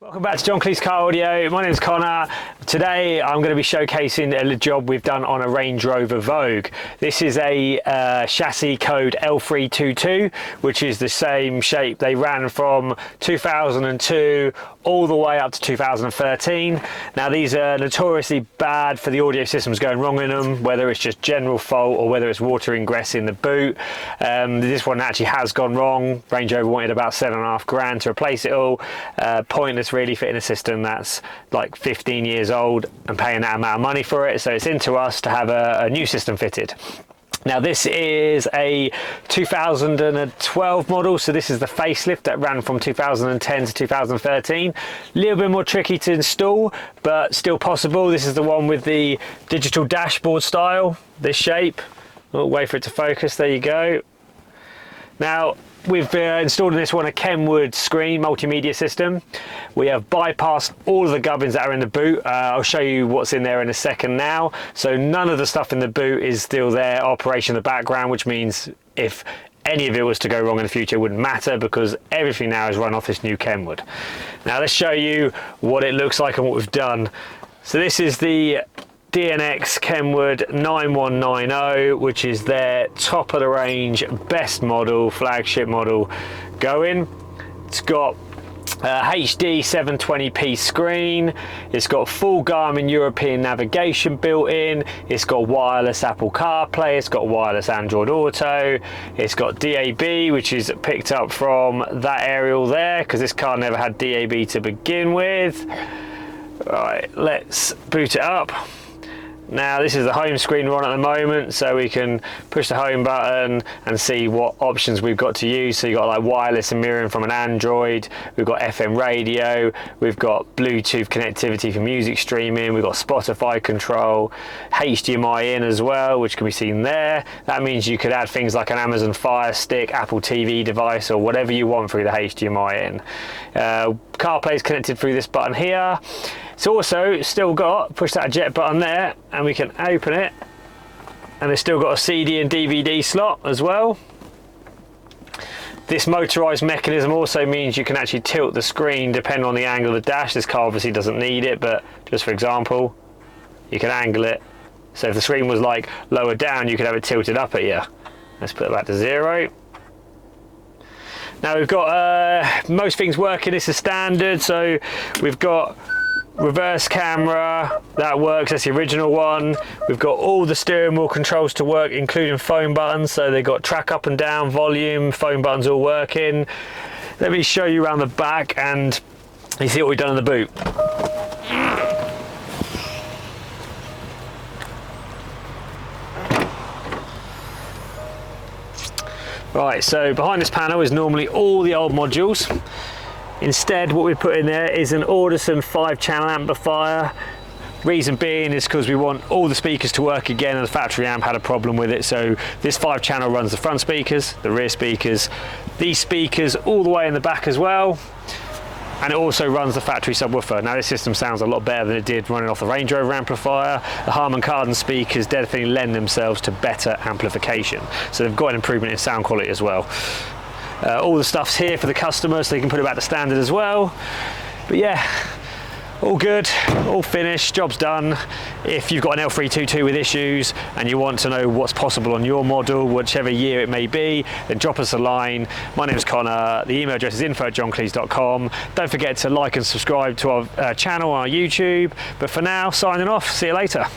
Welcome back to John Cleese Car Audio. My name is Connor. Today I'm going to be showcasing a job we've done on a Range Rover Vogue. This is a chassis code L322, which is the same shape they ran from 2002 all the way up to 2013. Now these are notoriously bad for the audio systems going wrong in them, whether it's just general fault or whether it's water ingress in the boot. This one actually has gone wrong. Range Rover wanted about £7.5 grand to replace it all. Pointless really fitting a system that's like 15 years old and paying that amount of money for it, so it's into us to have a new system fitted. Now this is a 2012 model, so this is the facelift that ran from 2010 to 2013. A little bit more tricky to install, but still possible. This is the one with the digital dashboard style, this shape. Oh, wait for it to focus, there you go. Now we've installed in this one a Kenwood screen multimedia system. We have bypassed all of the gubbins that are in the boot. I'll show you what's in there in a second now. So none of the stuff in the boot is still there, operation in the background, which means if any of it was to go wrong in the future, it wouldn't matter because everything now is run off this new Kenwood. Now let's show you what it looks like and what we've done. So this is the DNX Kenwood 9190, which is their top of the range, best model, flagship model going. It's got a HD 720p screen, it's got full Garmin European Navigation built in, it's got wireless Apple CarPlay, it's got wireless Android Auto, it's got DAB, which is picked up from that aerial there because this car never had DAB to begin with. Right, let's boot it up. Now this is the home screen we're on at the moment, so we can push the home button and see what options we've got to use. So you've got like wireless and mirroring from an Android, we've got FM radio, we've got Bluetooth connectivity for music streaming, we've got Spotify control, HDMI in as well, which can be seen there. That means you could add things like an Amazon Fire Stick, Apple TV device, or whatever you want through the HDMI in. CarPlay is connected through this button here. It's also still got, push that eject button there and we can open it, and it's still got a CD and DVD slot as well. This motorized mechanism also means you can actually tilt the screen depending on the angle of the dash. This car obviously doesn't need it, but just for example, you can angle it. So if the screen was like lower down, you could have it tilted up at you. Let's put it back to 0. Now we've got most things working. This is standard, so we've got reverse camera, that works, that's the original one. We've got all the steering wheel controls to work, including phone buttons, so they've got track up and down, volume, phone buttons all working. Let me show you around the back and you see what we've done in the boot. Right, so behind this panel is normally all the old modules. Instead, what we put in there is an Audison 5-channel amplifier. Reason being is because we want all the speakers to work again, and the factory amp had a problem with it. So this 5-channel runs the front speakers, the rear speakers, these speakers all the way in the back as well. And it also runs the factory subwoofer. Now this system sounds a lot better than it did running off the Range Rover amplifier. The Harman Kardon speakers definitely lend themselves to better amplification. So they've got an improvement in sound quality as well. All the stuff's here for the customer, so they can put it back to standard as well. But yeah, all good, all finished, job's done. If you've got an L322 with issues and you want to know what's possible on your model, whichever year it may be, then drop us a line. My name is Connor, the email address is info@johncleese.com. Don't forget to like and subscribe to our channel on our YouTube. But for now, signing off, see you later.